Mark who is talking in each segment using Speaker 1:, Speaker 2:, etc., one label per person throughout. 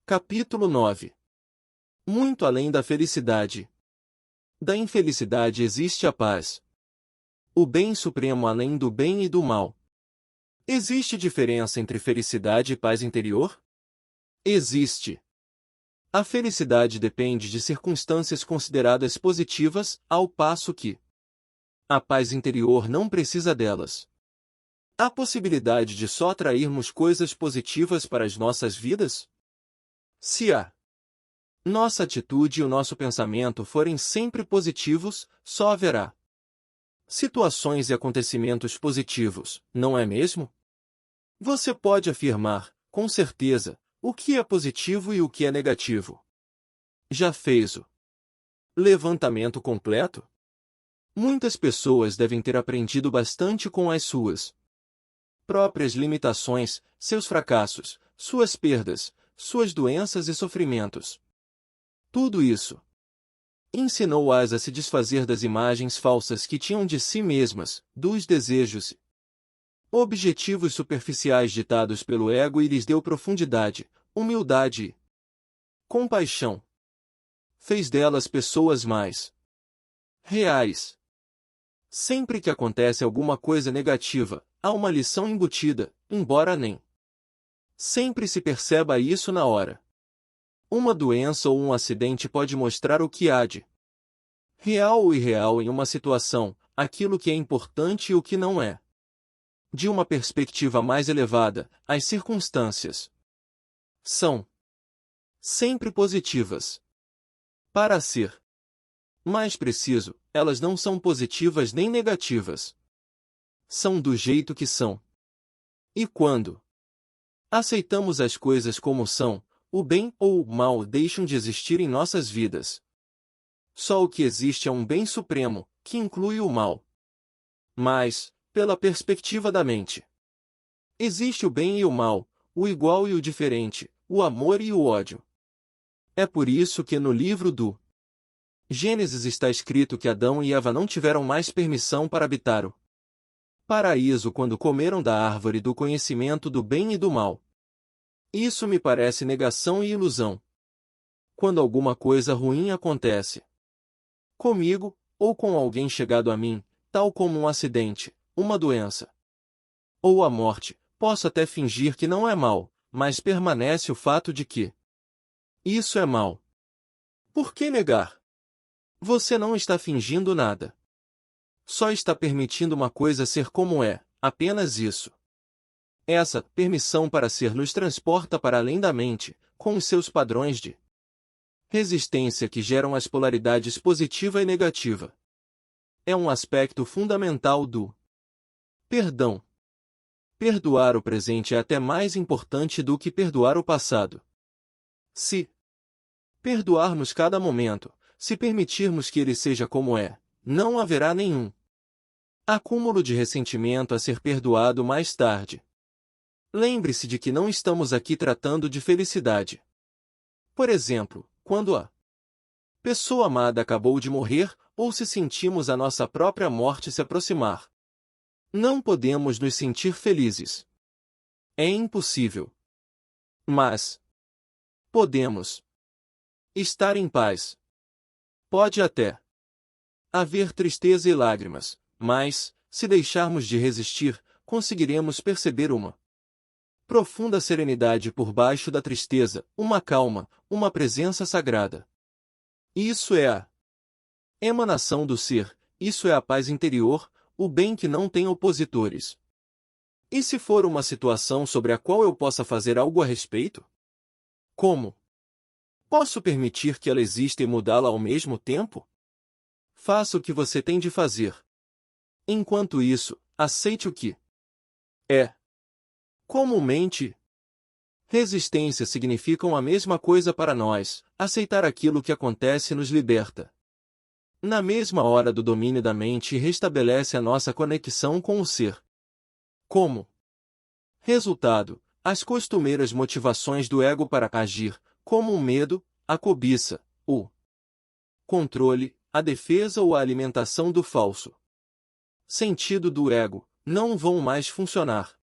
Speaker 1: Capítulo 9. Muito além da felicidade. Da infelicidade existe a paz. O bem supremo além do bem e do mal. Existe diferença entre felicidade e paz interior? Existe. A felicidade depende de circunstâncias consideradas positivas, ao passo que a paz interior não precisa delas. Há possibilidade de só atrairmos coisas positivas para as nossas vidas? Se a nossa atitude e o nosso pensamento forem sempre positivos, só haverá situações e acontecimentos positivos, não é mesmo? Você pode afirmar, com certeza, o que é positivo e o que é negativo. Já fez o levantamento completo? Muitas pessoas devem ter aprendido bastante com as suas próprias limitações, seus fracassos, suas perdas, suas doenças e sofrimentos. Tudo isso ensinou-as a se desfazer das imagens falsas que tinham de si mesmas, dos desejos e objetivos superficiais ditados pelo ego e lhes deu profundidade, humildade e compaixão. Fez delas pessoas mais reais. Sempre que acontece alguma coisa negativa, há uma lição embutida, embora nem sempre se perceba isso na hora. Uma doença ou um acidente pode mostrar o que há de real ou irreal em uma situação, aquilo que é importante e o que não é. De uma perspectiva mais elevada, as circunstâncias são sempre positivas. Para ser mais preciso, elas não são positivas nem negativas. São do jeito que são. E quando aceitamos as coisas como são, o bem ou o mal deixam de existir em nossas vidas. Só o que existe é um bem supremo, que inclui o mal. Mas, pela perspectiva da mente, existe o bem e o mal, o igual e o diferente, o amor e o ódio. É por isso que no livro do Gênesis está escrito que Adão e Eva não tiveram mais permissão para habitar o paraíso quando comeram da árvore do conhecimento do bem e do mal. Isso me parece negação e ilusão. Quando alguma coisa ruim acontece comigo, ou com alguém chegado a mim, tal como um acidente, uma doença ou a morte, posso até fingir que não é mal, mas permanece o fato de que isso é mal. Por que negar? Você não está fingindo nada. Só está permitindo uma coisa ser como é, apenas isso. Essa permissão para ser nos transporta para além da mente, com os seus padrões de resistência que geram as polaridades positiva e negativa. É um aspecto fundamental do perdão. Perdoar o presente é até mais importante do que perdoar o passado. Se perdoarmos cada momento, se permitirmos que ele seja como é, não haverá nenhum acúmulo de ressentimento a ser perdoado mais tarde. Lembre-se de que não estamos aqui tratando de felicidade. Por exemplo, quando a pessoa amada acabou de morrer, ou se sentimos a nossa própria morte se aproximar. Não podemos nos sentir felizes. É impossível. Mas podemos estar em paz. Pode até haver tristeza e lágrimas, mas, se deixarmos de resistir, conseguiremos perceber uma profunda serenidade por baixo da tristeza, uma calma, uma presença sagrada. Isso é a emanação do ser, isso é a paz interior, o bem que não tem opositores. E se for uma situação sobre a qual eu possa fazer algo a respeito? Como posso permitir que ela exista e mudá-la ao mesmo tempo? Faça o que você tem de fazer. Enquanto isso, aceite o que é. Comumente, resistência significam a mesma coisa para nós. Aceitar aquilo que acontece nos liberta. Na mesma hora do domínio da mente restabelece a nossa conexão com o ser. Como resultado, as costumeiras motivações do ego para agir, como o medo, a cobiça, o controle, a defesa ou a alimentação do falso sentido do ego, não vão mais funcionar.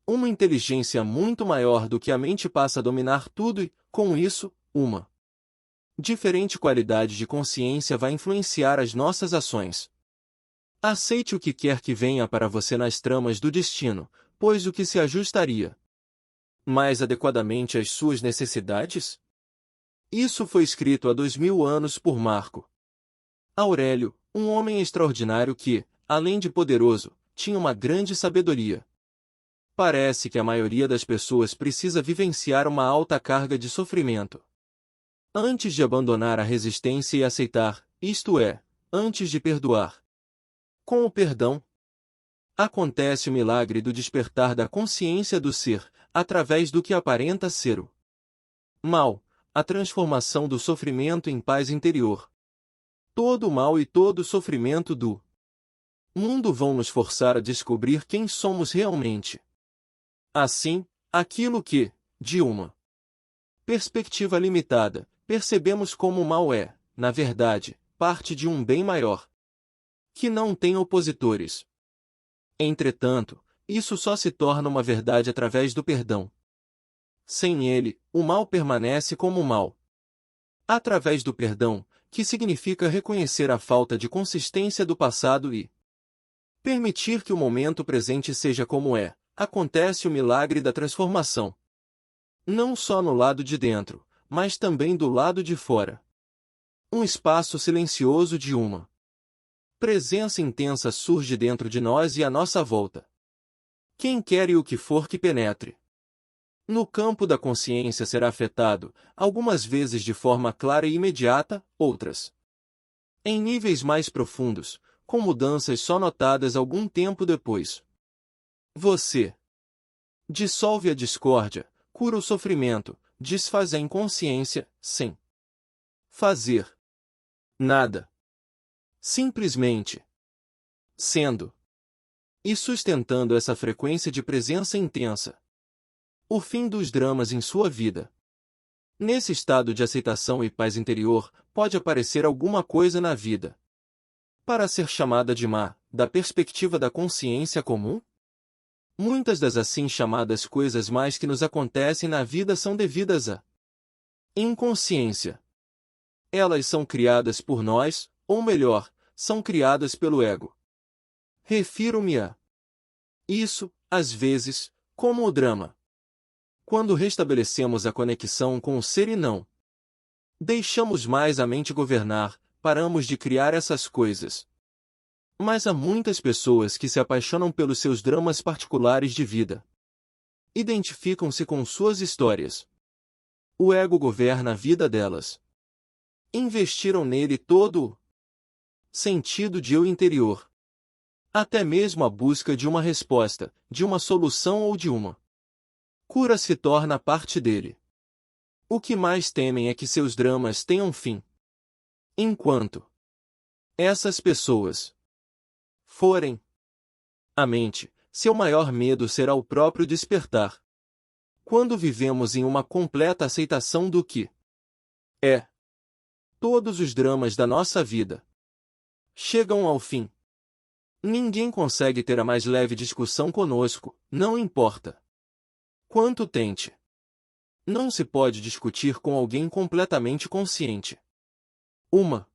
Speaker 1: Uma inteligência muito maior do que a mente passa a dominar tudo e, com isso, uma diferente qualidade de consciência vai influenciar as nossas ações. Aceite o que quer que venha para você nas tramas do destino, pois o que se ajustaria mais adequadamente às suas necessidades? Isso foi escrito há 2000 anos por Marco Aurélio, um homem extraordinário que, além de poderoso, tinha uma grande sabedoria. Parece que a maioria das pessoas precisa vivenciar uma alta carga de sofrimento antes de abandonar a resistência e aceitar, isto é, antes de perdoar. Com o perdão, acontece o milagre do despertar da consciência do ser, através do que aparenta ser o mal, a transformação do sofrimento em paz interior. Todo o mal e todo o sofrimento do mundo vão nos forçar a descobrir quem somos realmente. Assim, aquilo que, de uma perspectiva limitada, percebemos como mal é, na verdade, parte de um bem maior, que não tem opositores. Entretanto, isso só se torna uma verdade através do perdão. Sem ele, o mal permanece como mal. Através do perdão, que significa reconhecer a falta de consistência do passado e permitir que o momento presente seja como é, acontece o milagre da transformação. Não só no lado de dentro, mas também do lado de fora. Um espaço silencioso de uma presença intensa surge dentro de nós e à nossa volta. Quem quer e o que for que penetre no campo da consciência será afetado, algumas vezes de forma clara e imediata, outras em níveis mais profundos, com mudanças só notadas algum tempo depois. Você dissolve a discórdia, cura o sofrimento, desfaz a inconsciência, sem fazer nada. Simplesmente sendo e sustentando essa frequência de presença intensa. O fim dos dramas em sua vida. Nesse estado de aceitação e paz interior, pode aparecer alguma coisa na vida para ser chamada de má, da perspectiva da consciência comum? Muitas das assim chamadas coisas más que nos acontecem na vida são devidas à inconsciência. Elas são criadas por nós, ou melhor, são criadas pelo ego. Refiro-me a isso, às vezes, como o drama. Quando restabelecemos a conexão com o ser e não deixamos mais a mente governar, paramos de criar essas coisas. Mas há muitas pessoas que se apaixonam pelos seus dramas particulares de vida. Identificam-se com suas histórias. O ego governa a vida delas. Investiram nele todo o sentido de eu interior. Até mesmo a busca de uma resposta, de uma solução ou de uma cura se torna parte dele. O que mais temem é que seus dramas tenham fim. Enquanto essas pessoas forem a mente, seu maior medo será o próprio despertar. Quando vivemos em uma completa aceitação do que é, todos os dramas da nossa vida chegam ao fim. Ninguém consegue ter a mais leve discussão conosco, não importa quanto tente. Não se pode discutir com alguém completamente consciente. Uma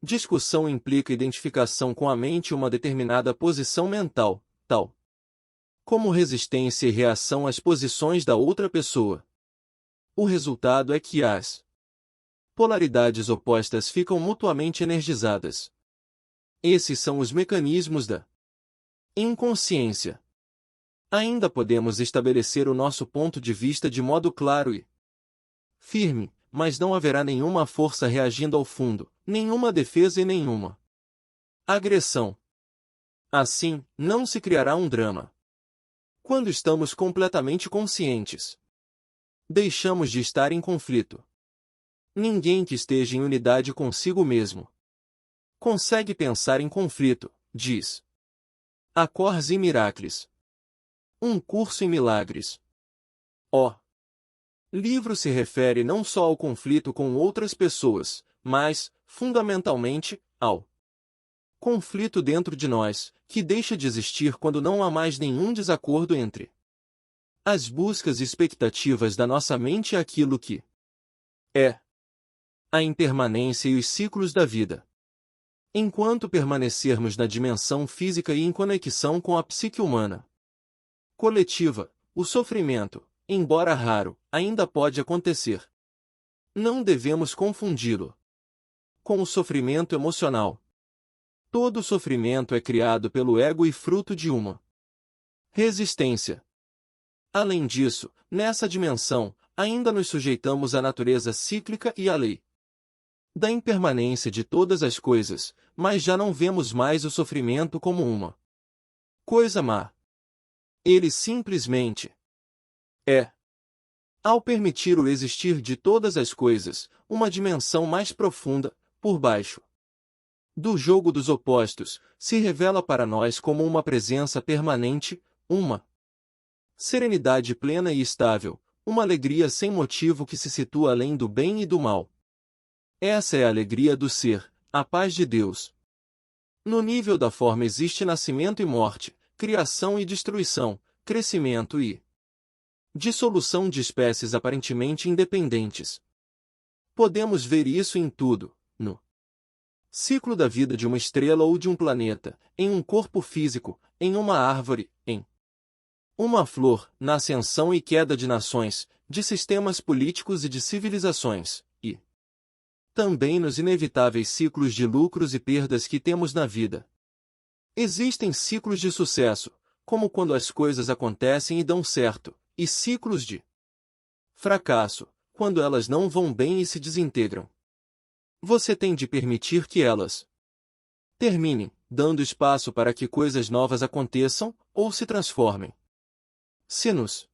Speaker 1: discussão implica identificação com a mente e uma determinada posição mental, tal como resistência e reação às posições da outra pessoa. O resultado é que as polaridades opostas ficam mutuamente energizadas. Esses são os mecanismos da inconsciência. Ainda podemos estabelecer o nosso ponto de vista de modo claro e firme, mas não haverá nenhuma força reagindo ao fundo, nenhuma defesa e nenhuma agressão. Assim, não se criará um drama. Quando estamos completamente conscientes, deixamos de estar em conflito. Ninguém que esteja em unidade consigo mesmo consegue pensar em conflito, diz Acors e Miracles. Um curso em milagres. O livro se refere não só ao conflito com outras pessoas, mas, fundamentalmente, ao conflito dentro de nós, que deixa de existir quando não há mais nenhum desacordo entre As buscas e expectativas da nossa mente é aquilo que é a impermanência e os ciclos da vida. Enquanto permanecermos na dimensão física e em conexão com a psique humana coletiva, o sofrimento, embora raro, ainda pode acontecer. Não devemos confundi-lo com o sofrimento emocional. Todo sofrimento é criado pelo ego e fruto de uma resistência. Além disso, nessa dimensão, ainda nos sujeitamos à natureza cíclica e à lei da impermanência de todas as coisas, mas já não vemos mais o sofrimento como uma coisa má. Ele simplesmente é, ao permitir o existir de todas as coisas, uma dimensão mais profunda, por baixo do jogo dos opostos, se revela para nós como uma presença permanente, uma serenidade plena e estável, uma alegria sem motivo que se situa além do bem e do mal. Essa é a alegria do ser, a paz de Deus. No nível da forma existe nascimento e morte, criação e destruição, crescimento e dissolução de espécies aparentemente independentes. Podemos ver isso em tudo, no ciclo da vida de uma estrela ou de um planeta, em um corpo físico, em uma árvore, em uma flor, na ascensão e queda de nações, de sistemas políticos e de civilizações, e também nos inevitáveis ciclos de lucros e perdas que temos na vida. Existem ciclos de sucesso, como quando as coisas acontecem e dão certo, e ciclos de fracasso, quando elas não vão bem e se desintegram. Você tem de permitir que elas terminem, dando espaço para que coisas novas aconteçam, ou se transformem. Se nos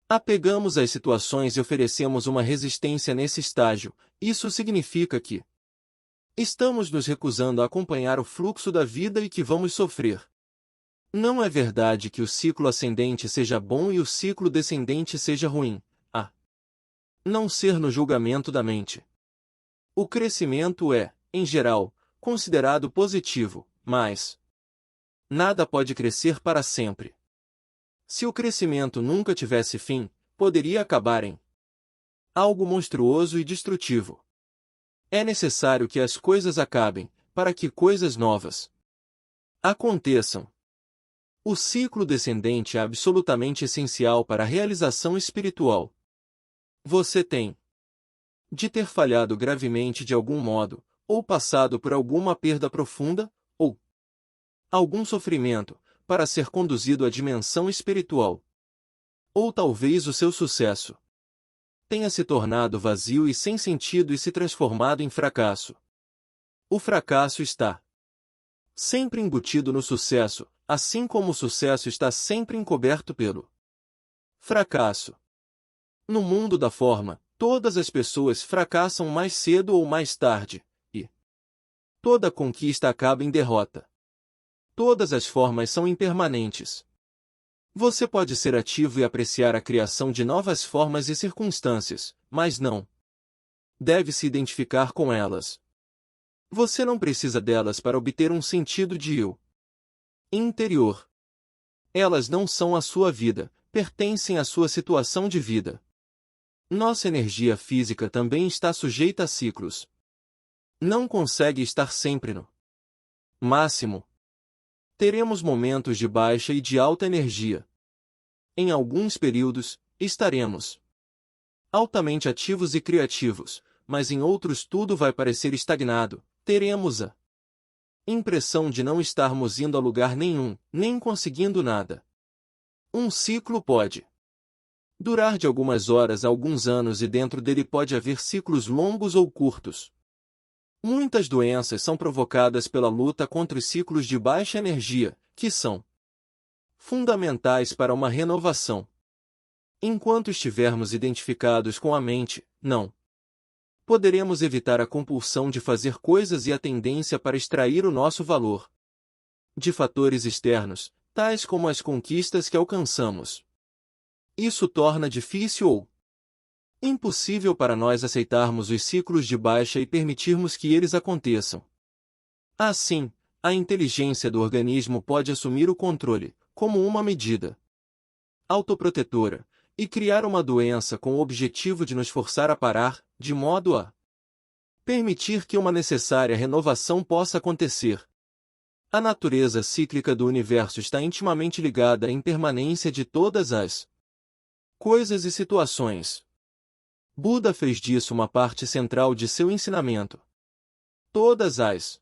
Speaker 1: apegamos às situações e oferecemos uma resistência nesse estágio, isso significa que estamos nos recusando a acompanhar o fluxo da vida e que vamos sofrer. Não é verdade que o ciclo ascendente seja bom e o ciclo descendente seja ruim, a não ser no julgamento da mente. O crescimento é, em geral, considerado positivo, mas nada pode crescer para sempre. Se o crescimento nunca tivesse fim, poderia acabar em algo monstruoso e destrutivo. É necessário que as coisas acabem, para que coisas novas aconteçam. O ciclo descendente é absolutamente essencial para a realização espiritual. Você tem de ter falhado gravemente de algum modo, ou passado por alguma perda profunda, ou algum sofrimento, para ser conduzido à dimensão espiritual. Ou talvez o seu sucesso tenha se tornado vazio e sem sentido e se transformado em fracasso. O fracasso está sempre embutido no sucesso, assim como o sucesso está sempre encoberto pelo fracasso. No mundo da forma, todas as pessoas fracassam mais cedo ou mais tarde, e toda conquista acaba em derrota. Todas as formas são impermanentes. Você pode ser ativo e apreciar a criação de novas formas e circunstâncias, mas não deve se identificar com elas. Você não precisa delas para obter um sentido de eu interior. Elas não são a sua vida, pertencem à sua situação de vida. Nossa energia física também está sujeita a ciclos. Não consegue estar sempre no máximo. Teremos momentos de baixa e de alta energia. Em alguns períodos, estaremos altamente ativos e criativos, mas em outros tudo vai parecer estagnado. Teremos a impressão de não estarmos indo a lugar nenhum, nem conseguindo nada. Um ciclo pode durar de algumas horas a alguns anos e dentro dele pode haver ciclos longos ou curtos. Muitas doenças são provocadas pela luta contra os ciclos de baixa energia, que são fundamentais para uma renovação. Enquanto estivermos identificados com a mente, não poderemos evitar a compulsão de fazer coisas e a tendência para extrair o nosso valor de fatores externos, tais como as conquistas que alcançamos. Isso torna difícil ou impossível para nós aceitarmos os ciclos de baixa e permitirmos que eles aconteçam. Assim, a inteligência do organismo pode assumir o controle, como uma medida autoprotetora, e criar uma doença com o objetivo de nos forçar a parar, de modo a permitir que uma necessária renovação possa acontecer. A natureza cíclica do universo está intimamente ligada à impermanência de todas as coisas e situações. Buda fez disso uma parte central de seu ensinamento. Todas as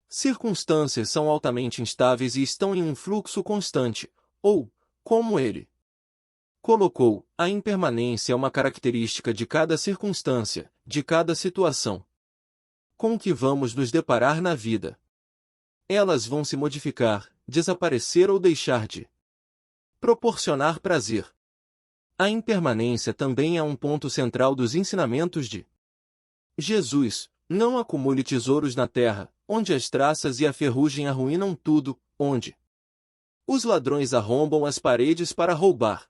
Speaker 1: circunstâncias são altamente instáveis e estão em um fluxo constante, ou, como ele colocou, a impermanência é uma característica de cada circunstância, de cada situação com que vamos nos deparar na vida. Elas vão se modificar, desaparecer ou deixar de proporcionar prazer. A impermanência também é um ponto central dos ensinamentos de Jesus. Não acumule tesouros na terra, onde as traças e a ferrugem arruinam tudo, onde os ladrões arrombam as paredes para roubar.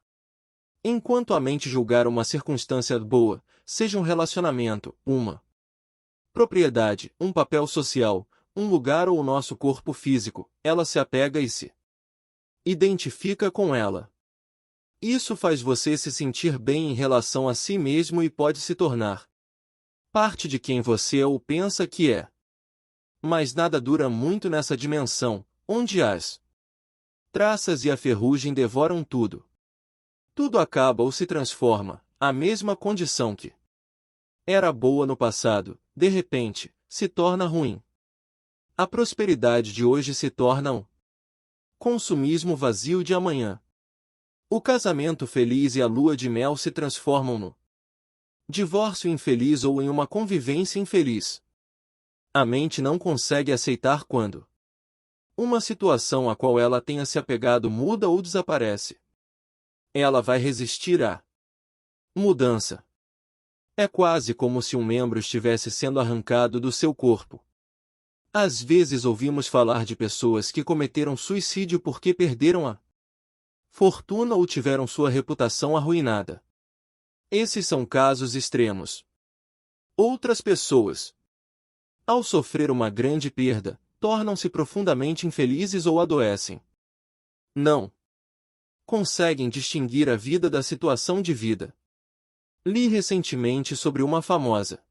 Speaker 1: Enquanto a mente julgar uma circunstância boa, seja um relacionamento, uma propriedade, um papel social, um lugar ou o nosso corpo físico, ela se apega e se identifica com ela. Isso faz você se sentir bem em relação a si mesmo e pode se tornar parte de quem você é ou pensa que é. Mas nada dura muito nessa dimensão, onde as traças e a ferrugem devoram tudo. Tudo acaba ou se transforma, a mesma condição que era boa no passado, de repente, se torna ruim. A prosperidade de hoje se torna um consumismo vazio de amanhã. O casamento feliz e a lua de mel se transformam no divórcio infeliz ou em uma convivência infeliz. A mente não consegue aceitar quando uma situação a qual ela tenha se apegado muda ou desaparece. Ela vai resistir à mudança. É quase como se um membro estivesse sendo arrancado do seu corpo. Às vezes ouvimos falar de pessoas que cometeram suicídio porque perderam a fortuna ou tiveram sua reputação arruinada. Esses são casos extremos. Outras pessoas, ao sofrer uma grande perda, tornam-se profundamente infelizes ou adoecem. Não conseguem distinguir a vida da situação de vida. Li recentemente sobre uma famosa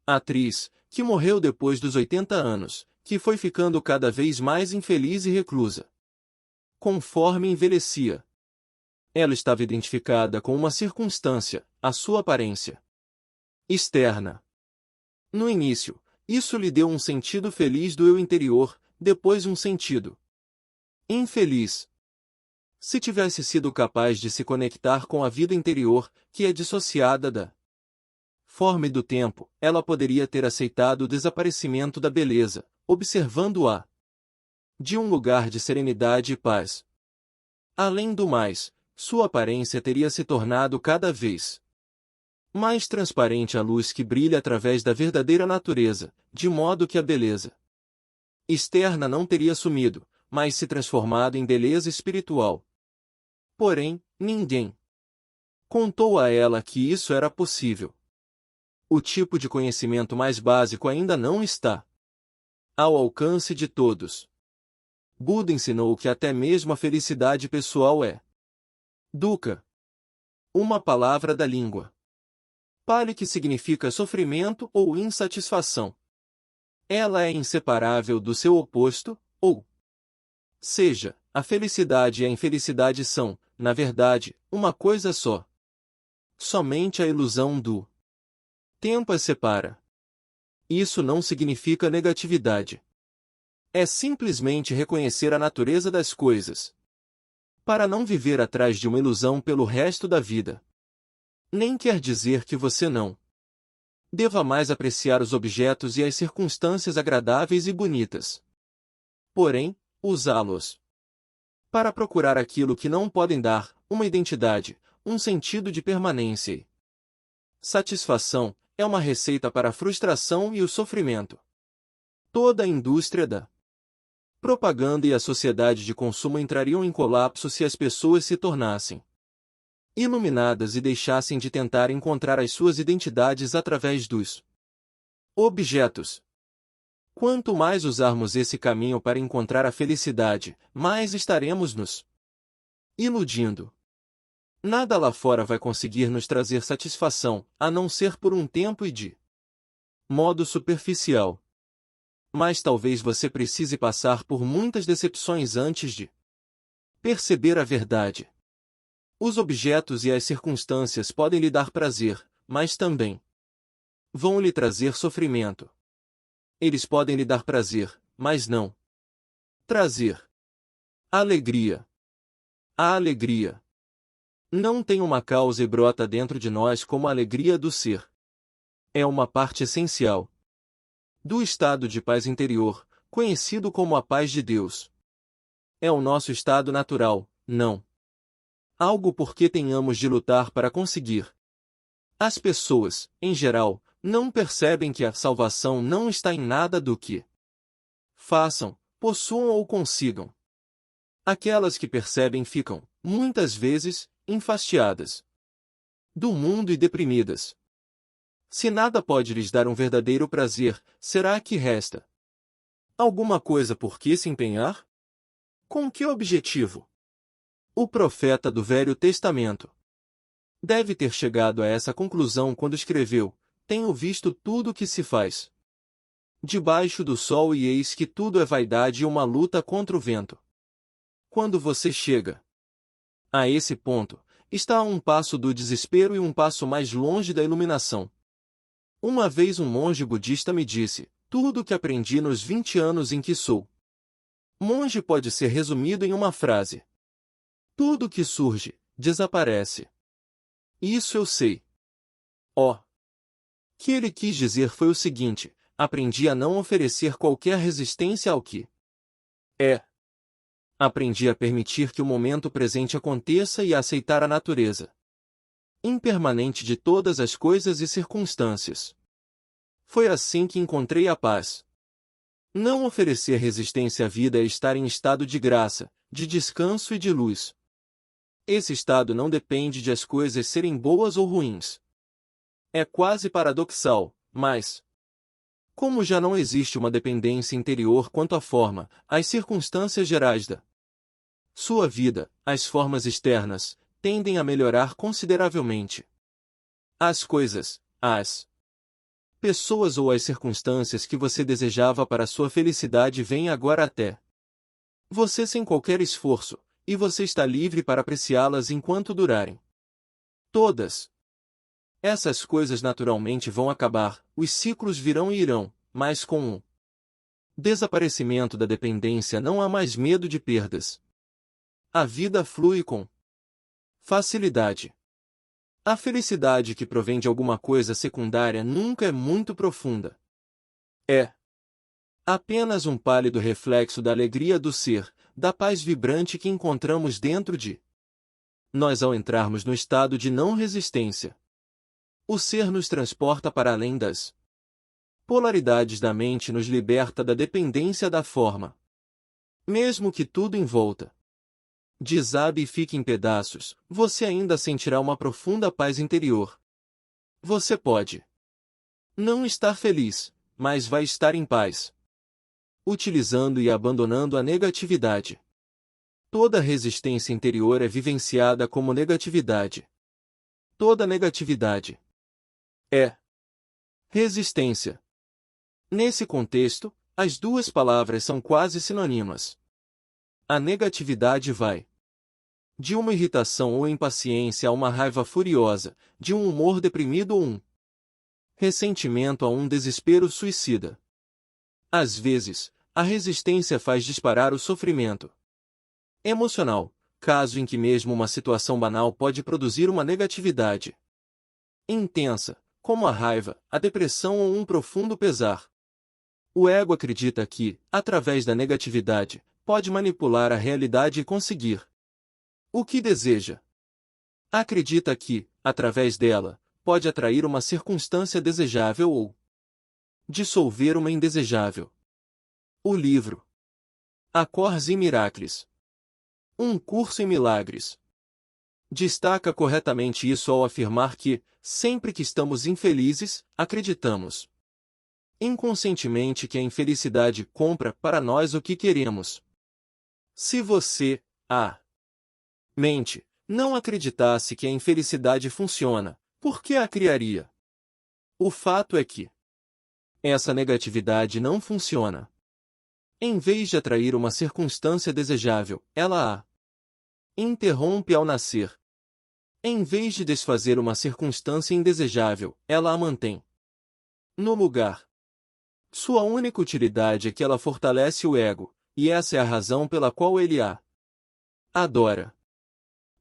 Speaker 1: atriz, que morreu depois dos 80 anos, que foi ficando cada vez mais infeliz e reclusa conforme envelhecia. Ela estava identificada com uma circunstância, a sua aparência externa. No início, isso lhe deu um sentido feliz do eu interior, depois um sentido infeliz. Se tivesse sido capaz de se conectar com a vida interior, que é dissociada da forma e do tempo, ela poderia ter aceitado o desaparecimento da beleza, observando-a de um lugar de serenidade e paz. Além do mais, sua aparência teria se tornado cada vez mais transparente à luz que brilha através da verdadeira natureza, de modo que a beleza externa não teria sumido, mas se transformado em beleza espiritual. Porém, ninguém contou a ela que isso era possível. O tipo de conhecimento mais básico ainda não está ao alcance de todos. Buda ensinou que até mesmo a felicidade pessoal é dukkha, uma palavra da língua Pali que significa sofrimento ou insatisfação. Ela é inseparável do seu oposto, ou seja, a felicidade e a infelicidade são, na verdade, uma coisa só. Somente a ilusão do tempo as separa. Isso não significa negatividade. É simplesmente reconhecer a natureza das coisas, para não viver atrás de uma ilusão pelo resto da vida. Nem quer dizer que você não deva mais apreciar os objetos e as circunstâncias agradáveis e bonitas. Porém, usá-los para procurar aquilo que não podem dar, uma identidade, um sentido de permanência e satisfação, é uma receita para a frustração e o sofrimento. Toda a indústria da propaganda e a sociedade de consumo entrariam em colapso se as pessoas se tornassem iluminadas e deixassem de tentar encontrar as suas identidades através dos objetos. Quanto mais usarmos esse caminho para encontrar a felicidade, mais estaremos nos iludindo. Nada lá fora vai conseguir nos trazer satisfação, a não ser por um tempo e de modo superficial. Mas talvez você precise passar por muitas decepções antes de perceber a verdade. Os objetos e as circunstâncias podem lhe dar prazer, mas também vão lhe trazer sofrimento. Eles podem lhe dar prazer, mas não trazer alegria. A alegria não tem uma causa e brota dentro de nós como a alegria do ser. É uma parte essencial do estado de paz interior, conhecido como a paz de Deus. É o nosso estado natural, não algo por que tenhamos de lutar para conseguir. As pessoas, em geral, não percebem que a salvação não está em nada do que façam, possuam ou consigam. Aquelas que percebem ficam, muitas vezes, enfastiadas do mundo e deprimidas. Se nada pode lhes dar um verdadeiro prazer, será que resta alguma coisa por que se empenhar? Com que objetivo? O profeta do Velho Testamento deve ter chegado a essa conclusão quando escreveu: tenho visto tudo o que se faz debaixo do sol e eis que tudo é vaidade e uma luta contra o vento. Quando você chega a esse ponto, está a um passo do desespero e um passo mais longe da iluminação. Uma vez um monge budista me disse: tudo o que aprendi nos 20 anos em que sou monge pode ser resumido em uma frase: tudo que surge, desaparece. Isso eu sei. O que ele quis dizer foi o seguinte: aprendi a não oferecer qualquer resistência ao que é. Aprendi a permitir que o momento presente aconteça e a aceitar a natureza impermanente de todas as coisas e circunstâncias. Foi assim que encontrei a paz. Não oferecer resistência à vida é estar em estado de graça, de descanso e de luz. Esse estado não depende de as coisas serem boas ou ruins. É quase paradoxal, mas como já não existe uma dependência interior quanto à forma, as circunstâncias gerais da sua vida, as formas externas, tendem a melhorar consideravelmente. As coisas, as pessoas ou as circunstâncias que você desejava para sua felicidade vêm agora até você sem qualquer esforço, e você está livre para apreciá-las enquanto durarem. Todas essas coisas naturalmente vão acabar, os ciclos virão e irão, mas com o desaparecimento da dependência não há mais medo de perdas. A vida flui com facilidade. A felicidade que provém de alguma coisa secundária nunca é muito profunda. É apenas um pálido reflexo da alegria do ser, da paz vibrante que encontramos dentro de nós ao entrarmos no estado de não resistência. O ser nos transporta para além das polaridades da mente e nos liberta da dependência da forma. Mesmo que tudo em volta desabe e fique em pedaços, você ainda sentirá uma profunda paz interior. Você pode não estar feliz, mas vai estar em paz. Utilizando e abandonando a negatividade. Toda resistência interior é vivenciada como negatividade. Toda negatividade é resistência. Nesse contexto, as duas palavras são quase sinônimas. A negatividade vai de uma irritação ou impaciência a uma raiva furiosa, de um humor deprimido ou um ressentimento a um desespero suicida. Às vezes, a resistência faz disparar o sofrimento emocional, caso em que mesmo uma situação banal pode produzir uma negatividade intensa, como a raiva, a depressão ou um profundo pesar. O ego acredita que, através da negatividade, pode manipular a realidade e conseguir o que deseja. Acredita que, através dela, pode atrair uma circunstância desejável ou dissolver uma indesejável. O livro Acords e Miracles. Um curso em milagres. Destaca corretamente isso ao afirmar que, sempre que estamos infelizes, acreditamos inconscientemente que a infelicidade compra para nós o que queremos. Se você, mente, não acreditasse que a infelicidade funciona, por que a criaria? O fato é que essa negatividade não funciona. Em vez de atrair uma circunstância desejável, ela a interrompe ao nascer. Em vez de desfazer uma circunstância indesejável, ela a mantém no lugar. Sua única utilidade é que ela fortalece o ego, e essa é a razão pela qual ele a adora.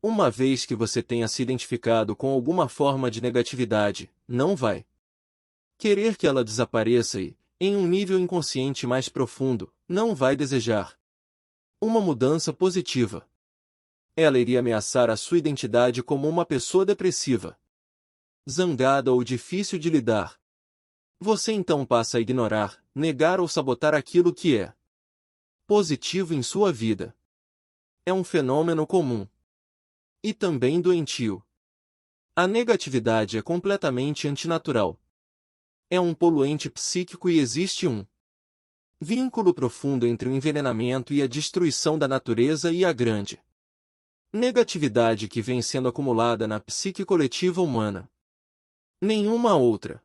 Speaker 1: Uma vez que você tenha se identificado com alguma forma de negatividade, não vai querer que ela desapareça e, em um nível inconsciente mais profundo, não vai desejar uma mudança positiva. Ela iria ameaçar a sua identidade como uma pessoa depressiva, zangada ou difícil de lidar. Você então passa a ignorar, negar ou sabotar aquilo que é positivo em sua vida. É um fenômeno comum e também doentio. A negatividade é completamente antinatural. É um poluente psíquico e existe um vínculo profundo entre o envenenamento e a destruição da natureza e a grande negatividade que vem sendo acumulada na psique coletiva humana. Nenhuma outra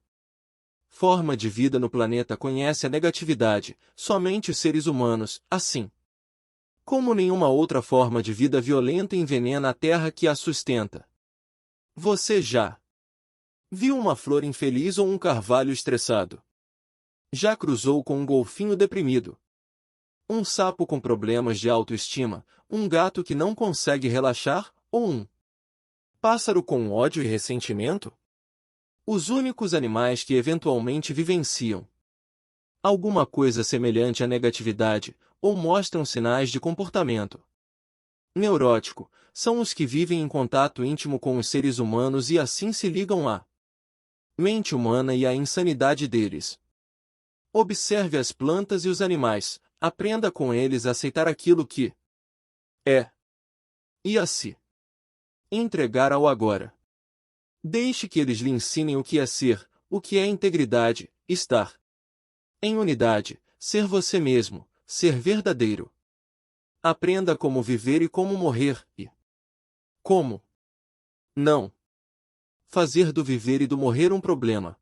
Speaker 1: forma de vida no planeta conhece a negatividade, somente os seres humanos, assim como nenhuma outra forma de vida violenta envenena a terra que a sustenta. Você já viu uma flor infeliz ou um carvalho estressado? Já cruzou com um golfinho deprimido? Um sapo com problemas de autoestima, um gato que não consegue relaxar, ou um pássaro com ódio e ressentimento? Os únicos animais que eventualmente vivenciam alguma coisa semelhante à negatividade, ou mostram sinais de comportamento neurótico, são os que vivem em contato íntimo com os seres humanos e assim se ligam à mente humana e à insanidade deles. Observe as plantas e os animais, aprenda com eles a aceitar aquilo que é e a se entregar ao agora. Deixe que eles lhe ensinem o que é ser, o que é integridade, estar em unidade, ser você mesmo, ser verdadeiro. Aprenda como viver e como morrer, e como não fazer do viver e do morrer um problema.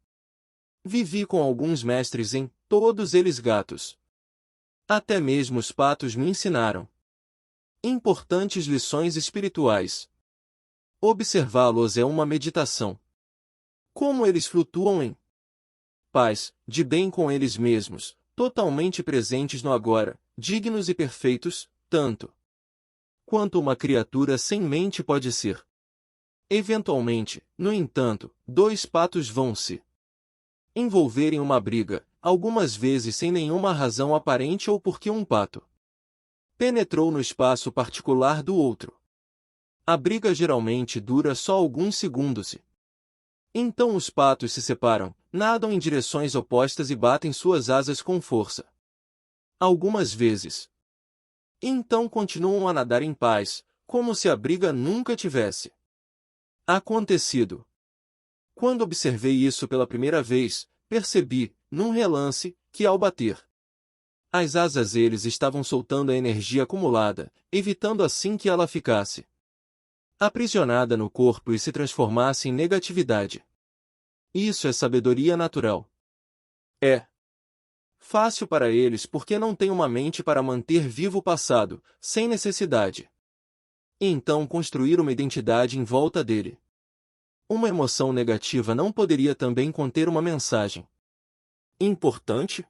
Speaker 1: Vivi com alguns mestres em, todos eles gatos. Até mesmo os patos me ensinaram importantes lições espirituais. Observá-los é uma meditação. Como eles flutuam em paz, de bem com eles mesmos, totalmente presentes no agora, dignos e perfeitos, tanto quanto uma criatura sem mente pode ser. Eventualmente, no entanto, dois patos vão se envolver em uma briga, algumas vezes sem nenhuma razão aparente ou porque um pato penetrou no espaço particular do outro. A briga geralmente dura só alguns segundos e então os patos se separam, nadam em direções opostas e batem suas asas com força. Algumas vezes. Então continuam a nadar em paz, como se a briga nunca tivesse acontecido. Quando observei isso pela primeira vez, percebi, num relance, que ao bater as asas eles estavam soltando a energia acumulada, evitando assim que ela ficasse aprisionada no corpo e se transformasse em negatividade. Isso é sabedoria natural. É fácil para eles porque não têm uma mente para manter vivo o passado, sem necessidade. E então construir uma identidade em volta dele. Uma emoção negativa não poderia também conter uma mensagem importante?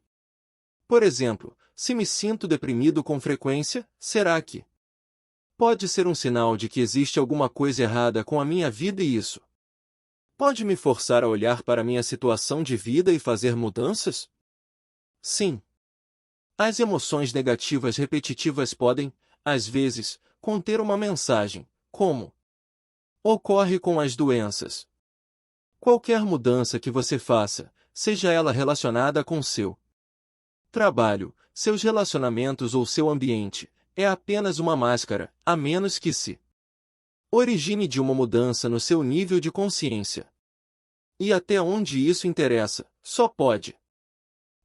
Speaker 1: Por exemplo, se me sinto deprimido com frequência, será que pode ser um sinal de que existe alguma coisa errada com a minha vida e isso pode me forçar a olhar para minha situação de vida e fazer mudanças? Sim. As emoções negativas repetitivas podem, às vezes, conter uma mensagem, como ocorre com as doenças. Qualquer mudança que você faça, seja ela relacionada com seu trabalho, seus relacionamentos ou seu ambiente, é apenas uma máscara, a menos que se origine de uma mudança no seu nível de consciência. E até onde isso interessa, só pode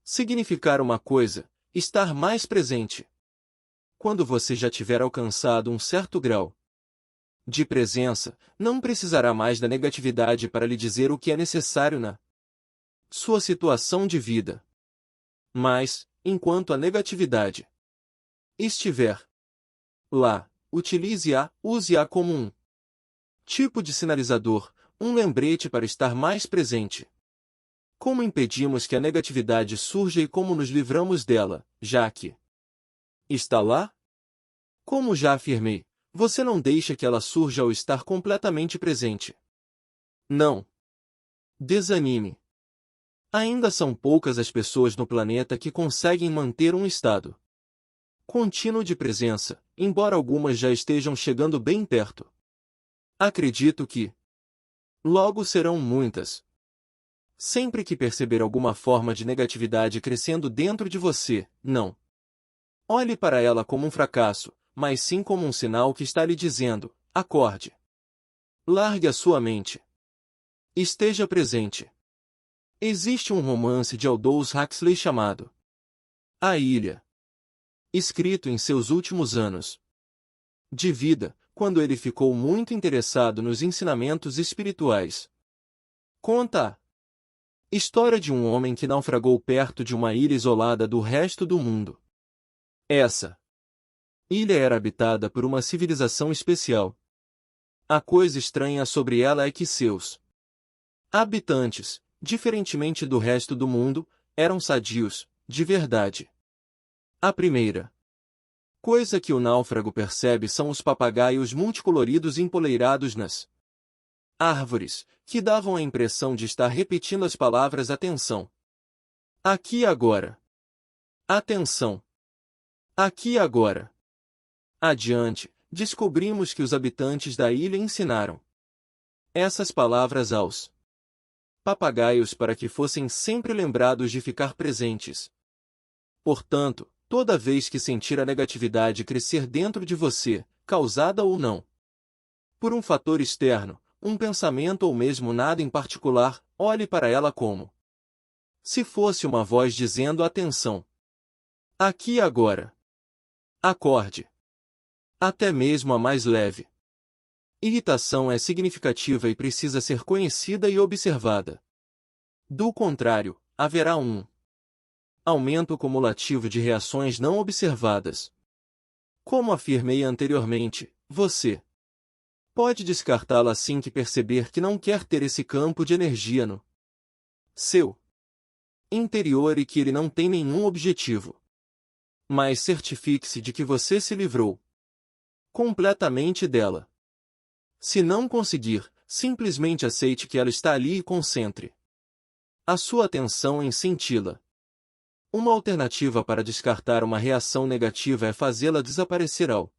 Speaker 1: significar uma coisa: estar mais presente. Quando você já tiver alcançado um certo grau de presença, não precisará mais da negatividade para lhe dizer o que é necessário na sua situação de vida. Mas, enquanto a negatividade estiver lá, utilize-a, use-a como um tipo de sinalizador, um lembrete para estar mais presente. Como impedimos que a negatividade surja e como nos livramos dela, já que está lá? Como já afirmei, você não deixa que ela surja ao estar completamente presente. Não desanime. Ainda são poucas as pessoas no planeta que conseguem manter um estado contínuo de presença, embora algumas já estejam chegando bem perto. Acredito que logo serão muitas. Sempre que perceber alguma forma de negatividade crescendo dentro de você, não olhe para ela como um fracasso, mas sim como um sinal que está lhe dizendo: acorde. Largue a sua mente. Esteja presente. Existe um romance de Aldous Huxley chamado A Ilha, escrito em seus últimos anos de vida, quando ele ficou muito interessado nos ensinamentos espirituais. Conta a história de um homem que naufragou perto de uma ilha isolada do resto do mundo. Essa ilha era habitada por uma civilização especial. A coisa estranha sobre ela é que seus habitantes, diferentemente do resto do mundo, eram sadios, de verdade. A primeira coisa que o náufrago percebe são os papagaios multicoloridos empoleirados nas árvores, que davam a impressão de estar repetindo as palavras atenção. Aqui e agora. Atenção. Aqui e agora. Adiante, descobrimos que os habitantes da ilha ensinaram essas palavras aos papagaios para que fossem sempre lembrados de ficar presentes. Portanto, toda vez que sentir a negatividade crescer dentro de você, causada ou não por um fator externo, um pensamento ou mesmo nada em particular, olhe para ela como se fosse uma voz dizendo atenção. Aqui e agora. Acorde. Até mesmo a mais leve irritação é significativa e precisa ser conhecida e observada. Do contrário, haverá um aumento cumulativo de reações não observadas. Como afirmei anteriormente, você pode descartá-la assim que perceber que não quer ter esse campo de energia no seu interior e que ele não tem nenhum objetivo. Mas certifique-se de que você se livrou completamente dela. Se não conseguir, simplesmente aceite que ela está ali e concentre a sua atenção em senti-la. Uma alternativa para descartar uma reação negativa é fazê-la desaparecer ao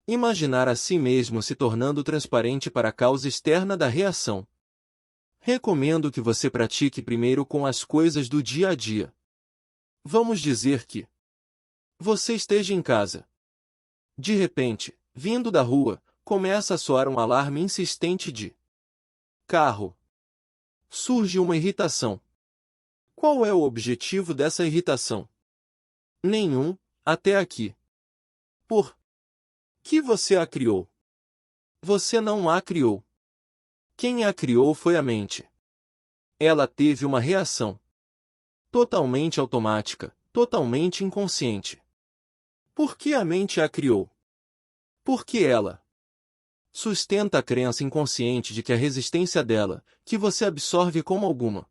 Speaker 1: imaginar a si mesmo se tornando transparente para a causa externa da reação. Recomendo que você pratique primeiro com as coisas do dia a dia. Vamos dizer que você esteja em casa. De repente, vindo da rua, começa a soar um alarme insistente de carro. Surge uma irritação. Qual é o objetivo dessa irritação? Nenhum, até aqui. Por que você a criou? Você não a criou. Quem a criou foi a mente. Ela teve uma reação totalmente automática, totalmente inconsciente. Por que a mente a criou? Porque ela sustenta a crença inconsciente de que a resistência dela, que você absorve como alguma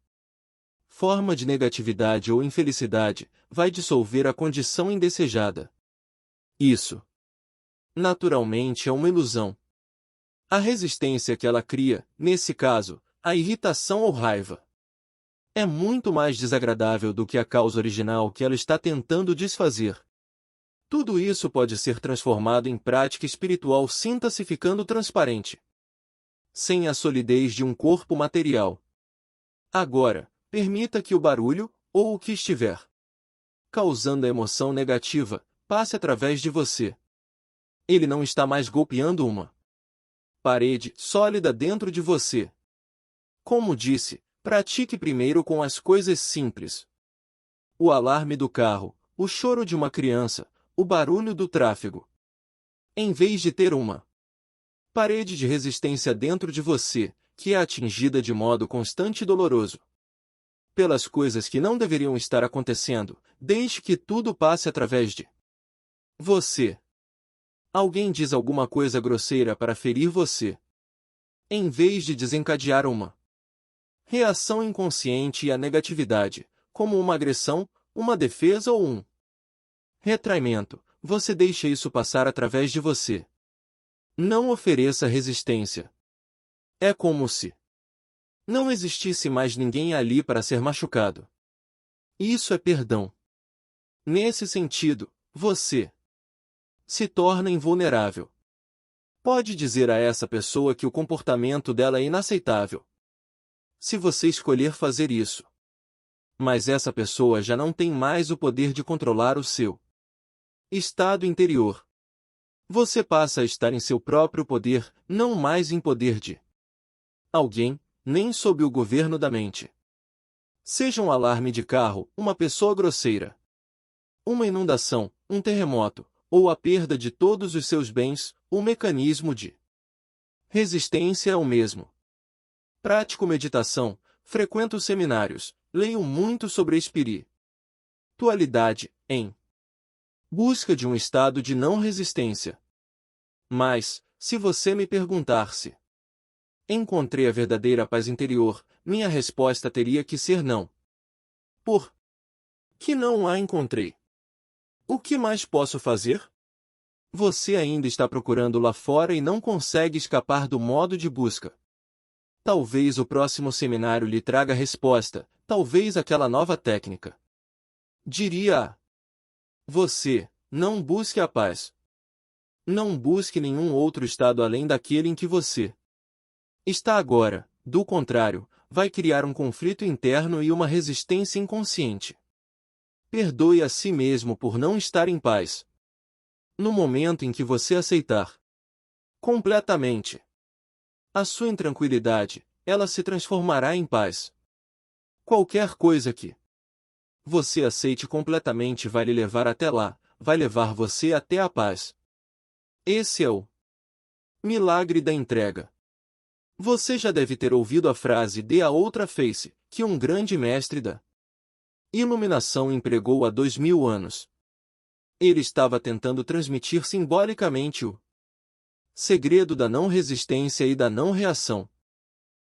Speaker 1: forma de negatividade ou infelicidade, vai dissolver a condição indesejada. Isso, naturalmente, é uma ilusão. A resistência que ela cria, nesse caso, a irritação ou raiva, é muito mais desagradável do que a causa original que ela está tentando desfazer. Tudo isso pode ser transformado em prática espiritual sinta-se ficando transparente, sem a solidez de um corpo material. Agora, permita que o barulho, ou o que estiver causando a emoção negativa, passe através de você. Ele não está mais golpeando uma parede sólida dentro de você. Como disse, pratique primeiro com as coisas simples. O alarme do carro, o choro de uma criança, o barulho do tráfego. Em vez de ter uma Parede de resistência dentro de você, que é atingida de modo constante e doloroso pelas coisas que não deveriam estar acontecendo. Deixe que tudo passe através de você. Alguém diz alguma coisa grosseira para ferir você. Em vez de desencadear uma reação inconsciente à negatividade, como uma agressão, uma defesa ou um retraimento, você deixa isso passar através de você. Não ofereça resistência. É como se não existisse mais ninguém ali para ser machucado. Isso é perdão. Nesse sentido, você se torna invulnerável. Pode dizer a essa pessoa que o comportamento dela é inaceitável, se você escolher fazer isso. Mas essa pessoa já não tem mais o poder de controlar o seu estado interior. Você passa a estar em seu próprio poder, não mais em poder de alguém, nem sob o governo da mente. Seja um alarme de carro, uma pessoa grosseira, uma inundação, um terremoto, ou a perda de todos os seus bens, o mecanismo de resistência é o mesmo. Pratico meditação, frequento seminários, leio muito sobre espiritualidade, em busca de um estado de não resistência. Mas, se você me perguntar se encontrei a verdadeira paz interior, minha resposta teria que ser não. Por que não a encontrei? O que mais posso fazer? Você ainda está procurando lá fora e não consegue escapar do modo de busca. Talvez o próximo seminário lhe traga a resposta, talvez aquela nova técnica. Diria a você, não busque a paz. Não busque nenhum outro estado além daquele em que você está agora, do contrário, vai criar um conflito interno e uma resistência inconsciente. Perdoe a si mesmo por não estar em paz. No momento em que você aceitar completamente a sua intranquilidade, ela se transformará em paz. Qualquer coisa que você aceite completamente vai lhe levar até lá, vai levar você até a paz. Esse é o milagre da entrega. Você já deve ter ouvido a frase "dê a outra face", que um grande mestre da iluminação empregou há 2000 anos. Ele estava tentando transmitir simbolicamente o segredo da não resistência e da não reação.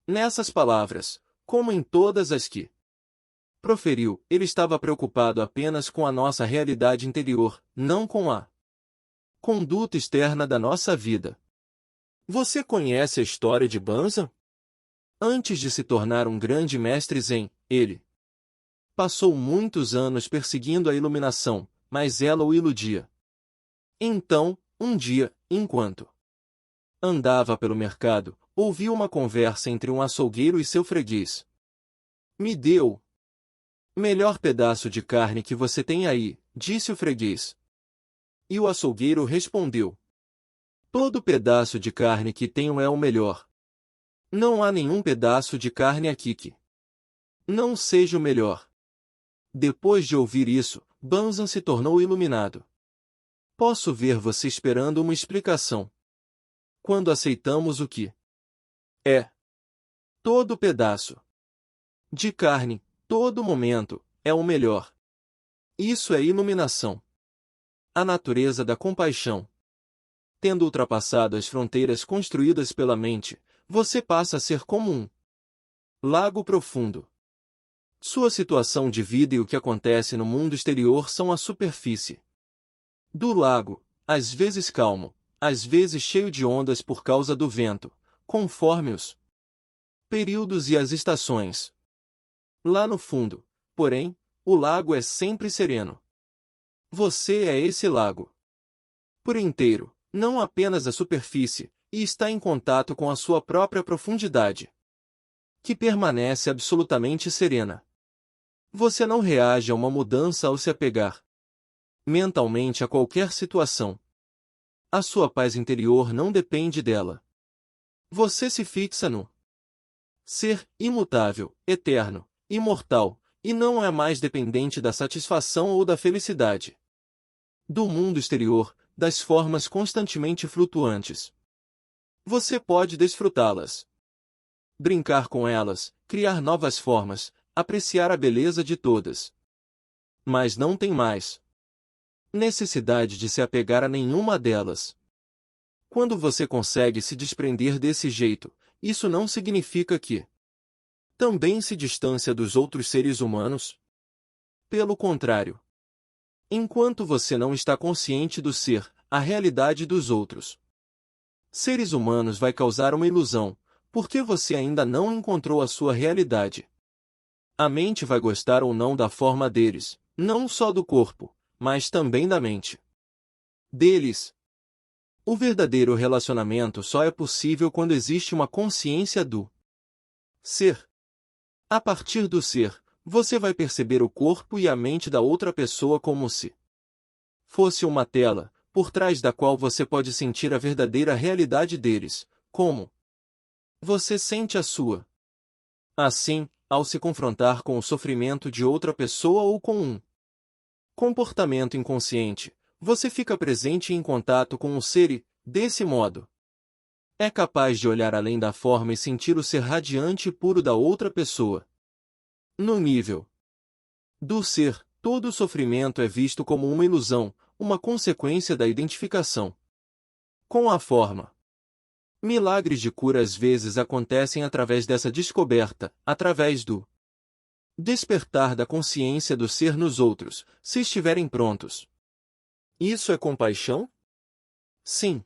Speaker 1: Nessas palavras, como em todas as que proferiu, ele estava preocupado apenas com a nossa realidade interior, não com a conduta externa da nossa vida. Você conhece a história de Banza? Antes de se tornar um grande mestre Zen, ele passou muitos anos perseguindo a iluminação, mas ela o iludia. Então, um dia, enquanto andava pelo mercado, ouviu uma conversa entre um açougueiro e seu freguês. "Me deu o melhor pedaço de carne que você tem aí", disse o freguês. E o açougueiro respondeu: "Todo pedaço de carne que tenho é o melhor. Não há nenhum pedaço de carne aqui que não seja o melhor." Depois de ouvir isso, Banzan se tornou iluminado. Posso ver você esperando uma explicação. Quando aceitamos o que é todo pedaço de carne, todo momento, é o melhor. Isso é iluminação. A natureza da compaixão. Tendo ultrapassado as fronteiras construídas pela mente, você passa a ser como um lago profundo. Sua situação de vida e o que acontece no mundo exterior são a superfície do lago, às vezes calmo, às vezes cheio de ondas por causa do vento, conforme os períodos e as estações. Lá no fundo, porém, o lago é sempre sereno. Você é esse lago por inteiro, não apenas a superfície, e está em contato com a sua própria profundidade, que permanece absolutamente serena. Você não reage a uma mudança ao se apegar mentalmente a qualquer situação. A sua paz interior não depende dela. Você se fixa no ser imutável, eterno, imortal, e não é mais dependente da satisfação ou da felicidade do mundo exterior, das formas constantemente flutuantes Você pode desfrutá-las, brincar com elas, criar novas formas, apreciar a beleza de todas. Mas não tem mais necessidade de se apegar a nenhuma delas. Quando você consegue se desprender desse jeito, isso não significa que também se distancia dos outros seres humanos. Pelo contrário, enquanto você não está consciente do ser, a realidade dos outros seres humanos vai causar uma ilusão, porque você ainda não encontrou a sua realidade. A mente vai gostar ou não da forma deles, não só do corpo, mas também da mente deles. O verdadeiro relacionamento só é possível quando existe uma consciência do ser. A partir do ser, você vai perceber o corpo e a mente da outra pessoa como se fosse uma tela, por trás da qual você pode sentir a verdadeira realidade deles, como você sente a sua. Assim, ao se confrontar com o sofrimento de outra pessoa ou com um comportamento inconsciente, você fica presente e em contato com o ser e, desse modo, é capaz de olhar além da forma e sentir o ser radiante e puro da outra pessoa. No nível do ser, todo sofrimento é visto como uma ilusão, uma consequência da identificação com a forma. Milagres de cura às vezes acontecem através dessa descoberta, através do despertar da consciência do ser nos outros, se estiverem prontos. Isso é compaixão? Sim.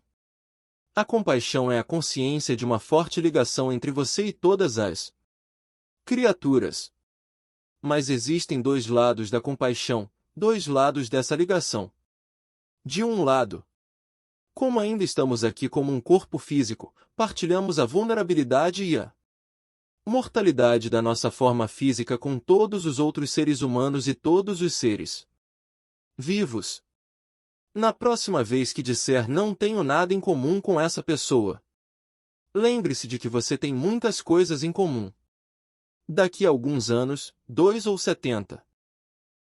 Speaker 1: A compaixão é a consciência de uma forte ligação entre você e todas as criaturas. Mas existem dois lados da compaixão, dois lados dessa ligação. De um lado, como ainda estamos aqui como um corpo físico, partilhamos a vulnerabilidade e a mortalidade da nossa forma física com todos os outros seres humanos e todos os seres vivos. Na próxima vez que disser não tenho nada em comum com essa pessoa, lembre-se de que você tem muitas coisas em comum. Daqui a alguns anos, 2 ou 70.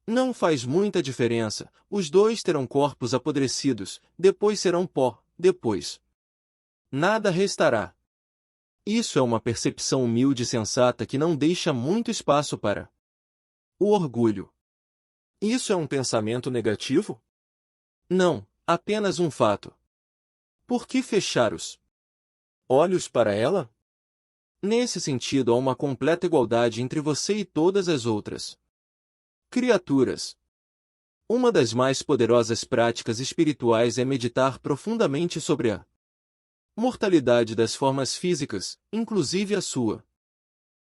Speaker 1: Não faz muita diferença, os dois terão corpos apodrecidos, depois serão pó, depois nada restará. Isso é uma percepção humilde e sensata que não deixa muito espaço para o orgulho. Isso é um pensamento negativo? Não, apenas um fato. Por que fechar os olhos para ela? Nesse sentido, há uma completa igualdade entre você e todas as outras criaturas. Uma das mais poderosas práticas espirituais é meditar profundamente sobre a mortalidade das formas físicas, inclusive a sua.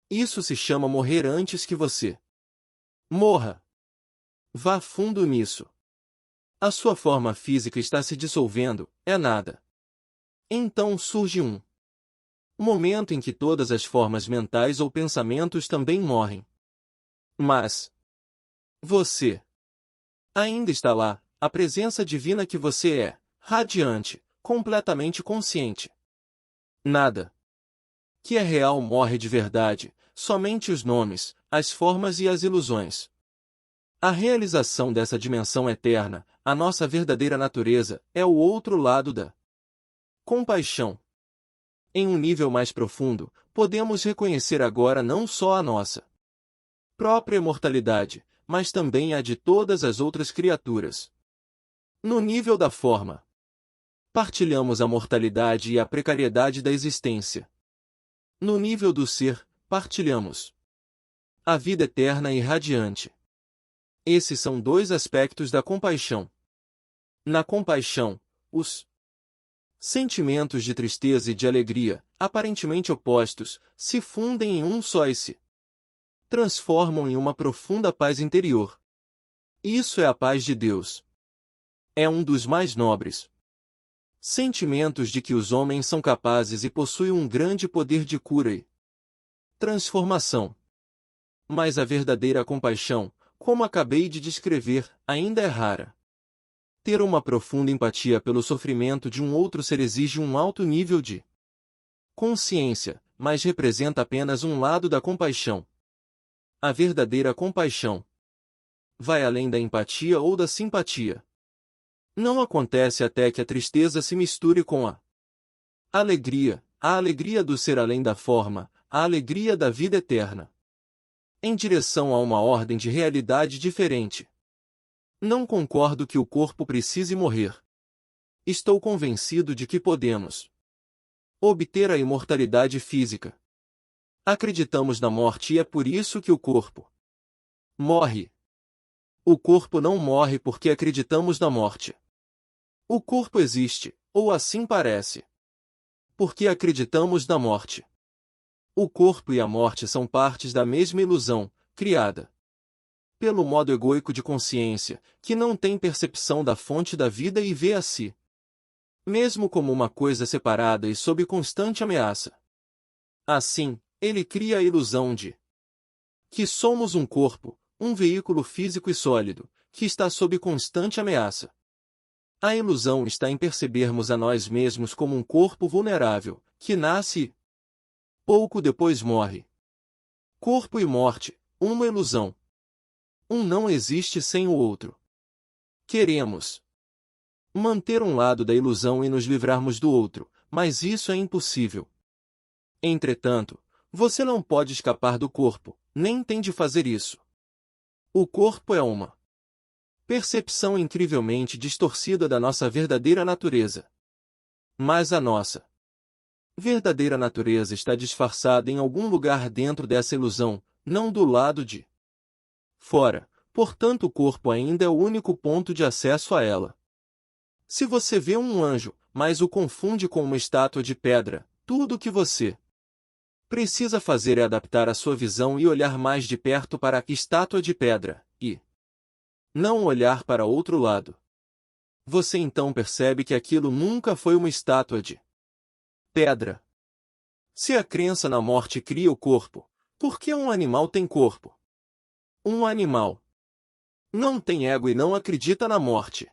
Speaker 1: Isso se chama morrer antes que você morra. Vá fundo nisso. A sua forma física está se dissolvendo, é nada. Então surge um momento em que todas as formas mentais ou pensamentos também morrem. Mas você ainda está lá, a presença divina que você é, radiante, completamente consciente. Nada que é real morre de verdade, somente os nomes, as formas e as ilusões. A realização dessa dimensão eterna, a nossa verdadeira natureza, é o outro lado da compaixão. Em um nível mais profundo, podemos reconhecer agora não só a nossa própria imortalidade, mas também a de todas as outras criaturas. No nível da forma, partilhamos a mortalidade e a precariedade da existência. No nível do ser, partilhamos a vida eterna e radiante. Esses são dois aspectos da compaixão. Na compaixão, os sentimentos de tristeza e de alegria, aparentemente opostos, se fundem em um só e se transformam em uma profunda paz interior. Isso é a paz de Deus. É um dos mais nobres sentimentos de que os homens são capazes e possuem um grande poder de cura e transformação. Mas a verdadeira compaixão, como acabei de descrever, ainda é rara. Ter uma profunda empatia pelo sofrimento de um outro ser exige um alto nível de consciência, mas representa apenas um lado da compaixão. A verdadeira compaixão vai além da empatia ou da simpatia. Não acontece até que a tristeza se misture com a Alegria, a alegria do ser além da forma, a alegria da vida eterna. Em direção a uma ordem de realidade diferente. Não concordo que o corpo precise morrer. Estou convencido de que podemos obter a imortalidade física. Acreditamos na morte e é por isso que o corpo morre. O corpo não morre porque acreditamos na morte. O corpo existe, ou assim parece, porque acreditamos na morte. O corpo e a morte são partes da mesma ilusão, criada pelo modo egoico de consciência, que não tem percepção da fonte da vida e vê a si mesmo como uma coisa separada e sob constante ameaça. Assim, ele cria a ilusão de que somos um corpo, um veículo físico e sólido, que está sob constante ameaça. A ilusão está em percebermos a nós mesmos como um corpo vulnerável, que nasce e pouco depois morre. Corpo e morte, uma ilusão. Um não existe sem o outro. Queremos manter um lado da ilusão e nos livrarmos do outro, mas isso é impossível. Entretanto, você não pode escapar do corpo, nem tem de fazer isso. O corpo é uma percepção incrivelmente distorcida da nossa verdadeira natureza. Mas a nossa verdadeira natureza está disfarçada em algum lugar dentro dessa ilusão, não do lado de fora, portanto o corpo ainda é o único ponto de acesso a ela. Se você vê um anjo, mas o confunde com uma estátua de pedra, tudo o que você precisa fazer é adaptar a sua visão e olhar mais de perto para a estátua de pedra, e não olhar para outro lado. Você então percebe que aquilo nunca foi uma estátua de pedra. Se a crença na morte cria o corpo, por que um animal tem corpo? Um animal não tem ego e não acredita na morte.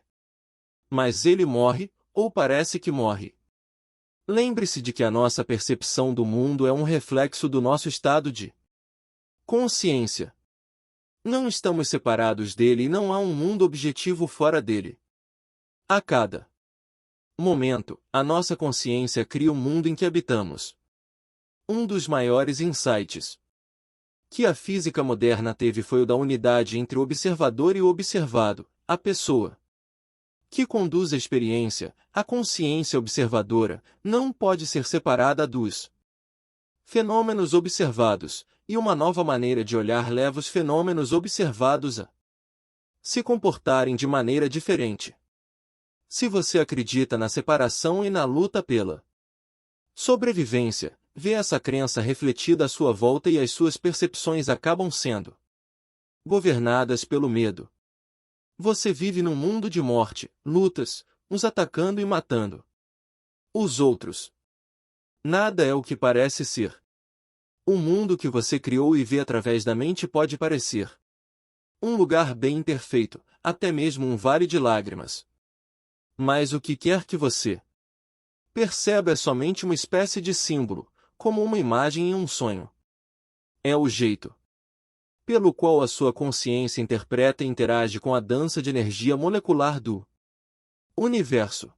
Speaker 1: Mas ele morre, ou parece que morre. Lembre-se de que a nossa percepção do mundo é um reflexo do nosso estado de consciência. Não estamos separados dele e não há um mundo objetivo fora dele. A cada momento, a nossa consciência cria o mundo em que habitamos. Um dos maiores insights que a física moderna teve foi o da unidade entre o observador e o observado, a pessoa que conduz a experiência, a consciência observadora, não pode ser separada dos fenômenos observados, e uma nova maneira de olhar leva os fenômenos observados a se comportarem de maneira diferente. Se você acredita na separação e na luta pela sobrevivência, vê essa crença refletida à sua volta e as suas percepções acabam sendo governadas pelo medo. Você vive num mundo de morte, lutas, uns atacando e matando os outros. Nada é o que parece ser. O mundo que você criou e vê através da mente pode parecer um lugar bem perfeito, até mesmo um vale de lágrimas. Mas o que quer que você perceba é somente uma espécie de símbolo, como uma imagem em um sonho. É o jeito pelo qual a sua consciência interpreta e interage com a dança de energia molecular do universo.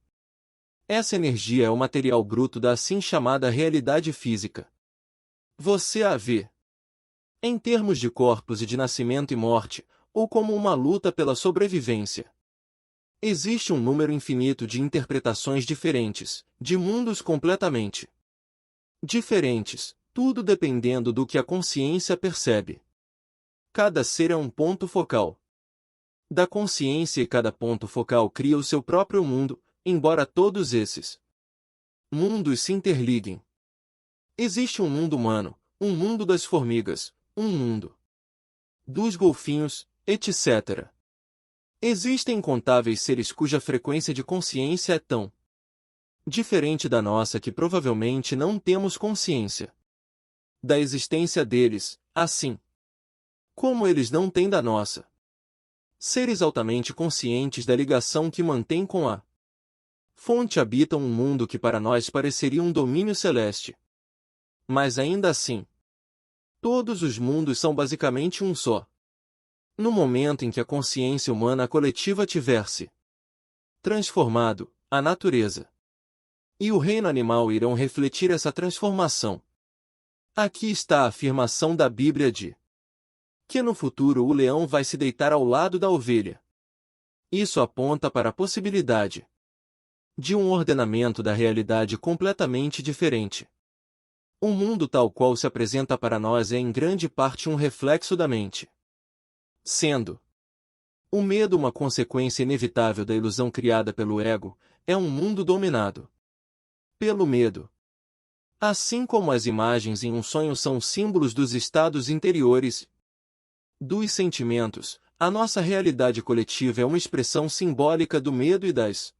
Speaker 1: Essa energia é o material bruto da assim chamada realidade física. Você a vê em termos de corpos e de nascimento e morte, ou como uma luta pela sobrevivência. Existe um número infinito de interpretações diferentes, de mundos completamente diferentes, tudo dependendo do que a consciência percebe. Cada ser é um ponto focal da consciência e cada ponto focal cria o seu próprio mundo, embora todos esses mundos se interliguem. Existe um mundo humano, um mundo das formigas, um mundo dos golfinhos, etc. Existem incontáveis seres cuja frequência de consciência é tão diferente da nossa que provavelmente não temos consciência da existência deles, assim como eles não têm da nossa. Seres altamente conscientes da ligação que mantêm com a fonte habitam um mundo que para nós pareceria um domínio celeste. Mas ainda assim, todos os mundos são basicamente um só. No momento em que a consciência humana coletiva tiver se transformado, a natureza e o reino animal irão refletir essa transformação. Aqui está a afirmação da Bíblia de que no futuro o leão vai se deitar ao lado da ovelha. Isso aponta para a possibilidade de um ordenamento da realidade completamente diferente. O mundo tal qual se apresenta para nós é em grande parte um reflexo da mente, sendo o medo uma consequência inevitável da ilusão criada pelo ego. É um mundo dominado pelo medo. Assim como as imagens em um sonho são símbolos dos estados interiores dos sentimentos, a nossa realidade coletiva é uma expressão simbólica do medo e das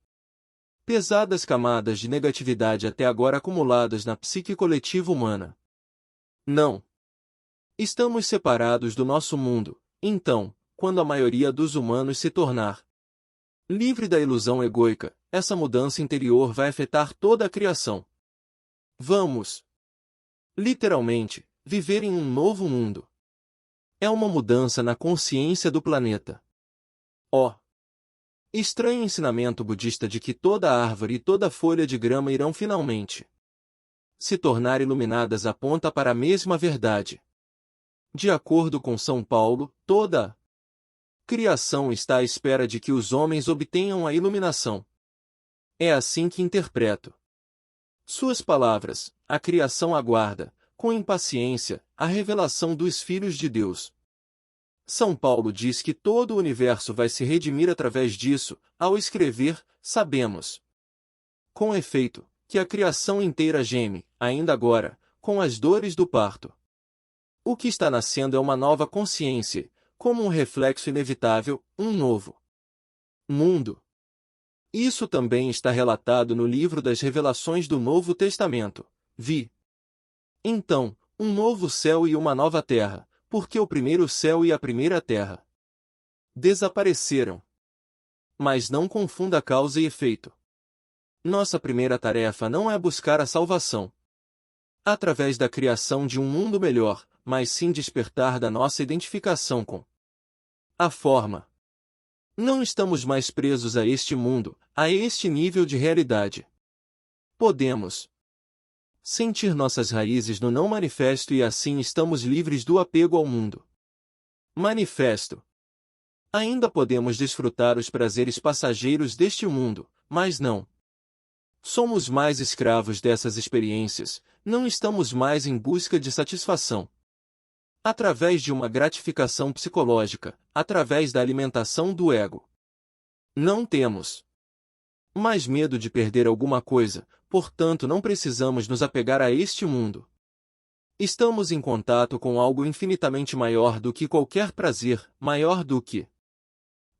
Speaker 1: pesadas camadas de negatividade até agora acumuladas na psique coletiva humana. Não estamos separados do nosso mundo, então, quando a maioria dos humanos se tornar livre da ilusão egoica, essa mudança interior vai afetar toda a criação. Vamos, literalmente, viver em um novo mundo. É uma mudança na consciência do planeta. Ó, estranho ensinamento budista de que toda árvore e toda folha de grama irão finalmente se tornar iluminadas aponta para a mesma verdade. De acordo com São Paulo, toda a criação está à espera de que os homens obtenham a iluminação. É assim que interpreto suas palavras. A criação aguarda, com impaciência, a revelação dos filhos de Deus. São Paulo diz que todo o universo vai se redimir através disso. Ao escrever, sabemos, com efeito, que a criação inteira geme, ainda agora, com as dores do parto. O que está nascendo é uma nova consciência, como um reflexo inevitável, um novo mundo. Isso também está relatado no livro das Revelações do Novo Testamento. Vi, então, um novo céu e uma nova terra, porque o primeiro céu e a primeira terra desapareceram. Mas não confunda causa e efeito. Nossa primeira tarefa não é buscar a salvação através da criação de um mundo melhor, mas sim despertar da nossa identificação com a forma. Não estamos mais presos a este mundo, a este nível de realidade. Podemos sentir nossas raízes no não manifesto e assim estamos livres do apego ao mundo manifesto. Ainda podemos desfrutar os prazeres passageiros deste mundo, mas não somos mais escravos dessas experiências, não estamos mais em busca de satisfação através de uma gratificação psicológica, através da alimentação do ego. Não temos mais medo de perder alguma coisa, portanto não precisamos nos apegar a este mundo. Estamos em contato com algo infinitamente maior do que qualquer prazer, maior do que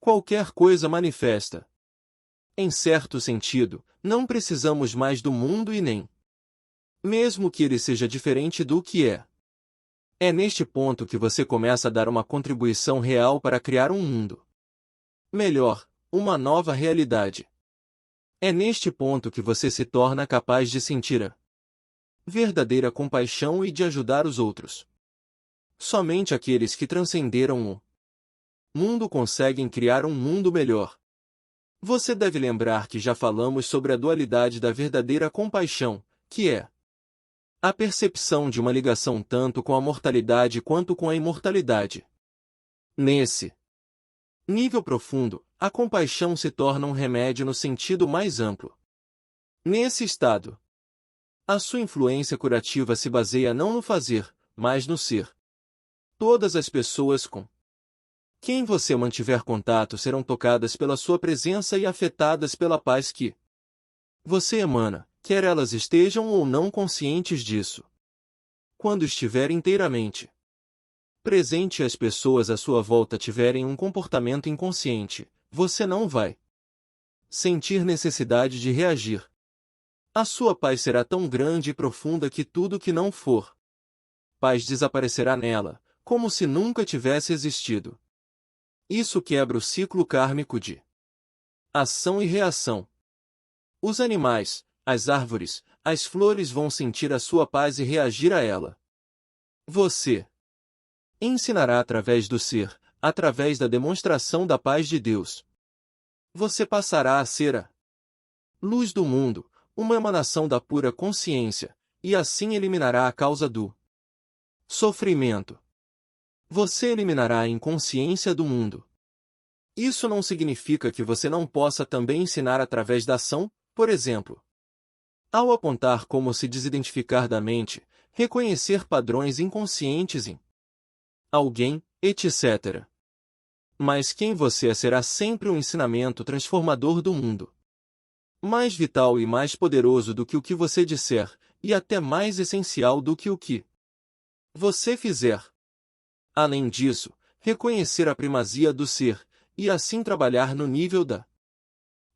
Speaker 1: qualquer coisa manifesta. Em certo sentido, não precisamos mais do mundo e nem mesmo que ele seja diferente do que é. É neste ponto que você começa a dar uma contribuição real para criar um mundo melhor, uma nova realidade. É neste ponto que você se torna capaz de sentir a verdadeira compaixão e de ajudar os outros. Somente aqueles que transcenderam o mundo conseguem criar um mundo melhor. Você deve lembrar que já falamos sobre a dualidade da verdadeira compaixão, que é a percepção de uma ligação tanto com a mortalidade quanto com a imortalidade. Nesse nível profundo, a compaixão se torna um remédio no sentido mais amplo. Nesse estado, a sua influência curativa se baseia não no fazer, mas no ser. Todas as pessoas com quem você mantiver contato serão tocadas pela sua presença e afetadas pela paz que você emana, quer elas estejam ou não conscientes disso. Quando estiver inteiramente presente e as pessoas à sua volta tiverem um comportamento inconsciente, você não vai sentir necessidade de reagir. A sua paz será tão grande e profunda que tudo que não for paz desaparecerá nela, como se nunca tivesse existido. Isso quebra o ciclo kármico de ação e reação. Os animais, as árvores, as flores vão sentir a sua paz e reagir a ela. Você ensinará através do ser, através da demonstração da paz de Deus. Você passará a ser a luz do mundo, uma emanação da pura consciência, e assim eliminará a causa do sofrimento. Você eliminará a inconsciência do mundo. Isso não significa que você não possa também ensinar através da ação, por exemplo. Ao apontar como se desidentificar da mente, reconhecer padrões inconscientes em alguém, etc. Mas quem você é será sempre um ensinamento transformador do mundo. Mais vital e mais poderoso do que o que você disser, e até mais essencial do que o que você fizer. Além disso, reconhecer a primazia do ser, e assim trabalhar no nível da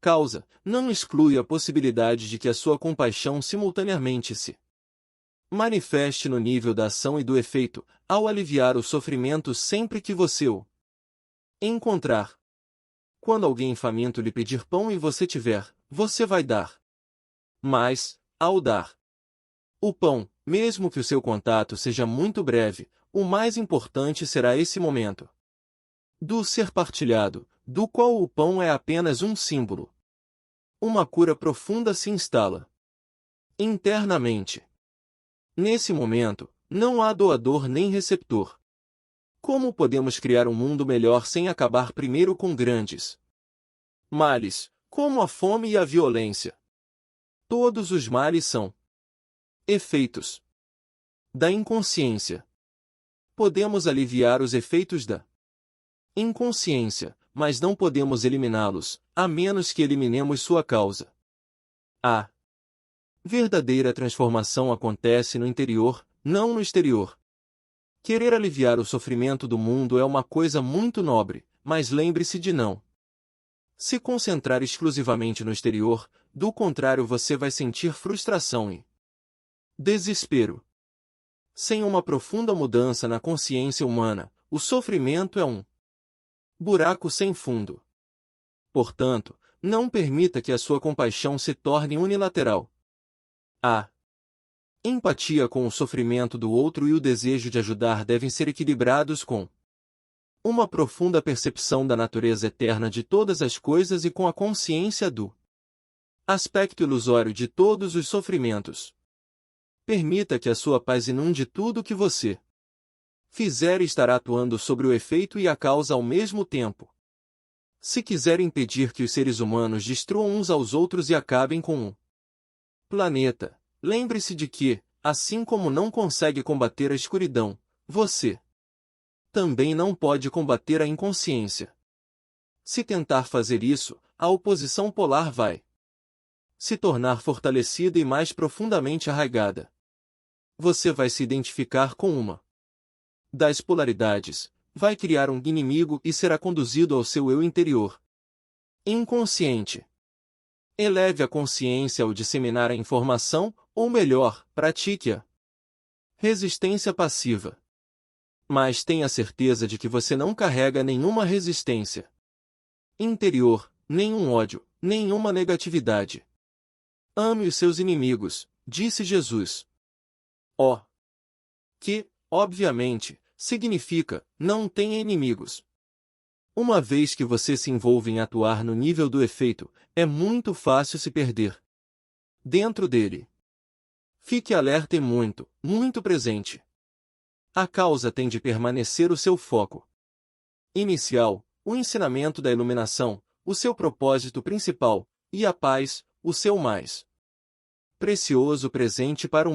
Speaker 1: causa, não exclui a possibilidade de que a sua compaixão simultaneamente se manifeste no nível da ação e do efeito, ao aliviar o sofrimento sempre que você o encontrar. Quando alguém faminto lhe pedir pão e você tiver, você vai dar. Mas, ao dar o pão, mesmo que o seu contato seja muito breve, o mais importante será esse momento do ser partilhado, do qual o pão é apenas um símbolo. Uma cura profunda se instala internamente. Nesse momento, não há doador nem receptor. Como podemos criar um mundo melhor sem acabar primeiro com grandes males, como a fome e a violência? Todos os males são efeitos da inconsciência. Podemos aliviar os efeitos da inconsciência, mas não podemos eliminá-los, a menos que eliminemos sua causa. A verdadeira transformação acontece no interior, não no exterior. Querer aliviar o sofrimento do mundo é uma coisa muito nobre, mas lembre-se de não se concentrar exclusivamente no exterior, do contrário você vai sentir frustração e desespero. Sem uma profunda mudança na consciência humana, o sofrimento é um buraco sem fundo. Portanto, não permita que a sua compaixão se torne unilateral. A empatia com o sofrimento do outro e o desejo de ajudar devem ser equilibrados com uma profunda percepção da natureza eterna de todas as coisas e com a consciência do aspecto ilusório de todos os sofrimentos. Permita que a sua paz inunde tudo o que você fizer e estará atuando sobre o efeito e a causa ao mesmo tempo. Se quiser impedir que os seres humanos destruam uns aos outros e acabem com o planeta, lembre-se de que, assim como não consegue combater a escuridão, você também não pode combater a inconsciência. Se tentar fazer isso, a oposição polar vai se tornar fortalecida e mais profundamente arraigada. Você vai se identificar com uma das polaridades, vai criar um inimigo e será conduzido ao seu eu interior inconsciente. Eleve a consciência ao disseminar a informação, ou melhor, pratique-a. Resistência passiva. Mas tenha certeza de que você não carrega nenhuma resistência interior, nenhum ódio, nenhuma negatividade. Ame os seus inimigos, disse Jesus. Que, obviamente, significa, não tenha inimigos. Uma vez que você se envolve em atuar no nível do efeito, é muito fácil se perder dentro dele. Fique alerta e muito, muito presente. A causa tem de permanecer o seu foco inicial, o ensinamento da iluminação, o seu propósito principal, e a paz, o seu mais precioso presente para o mundo.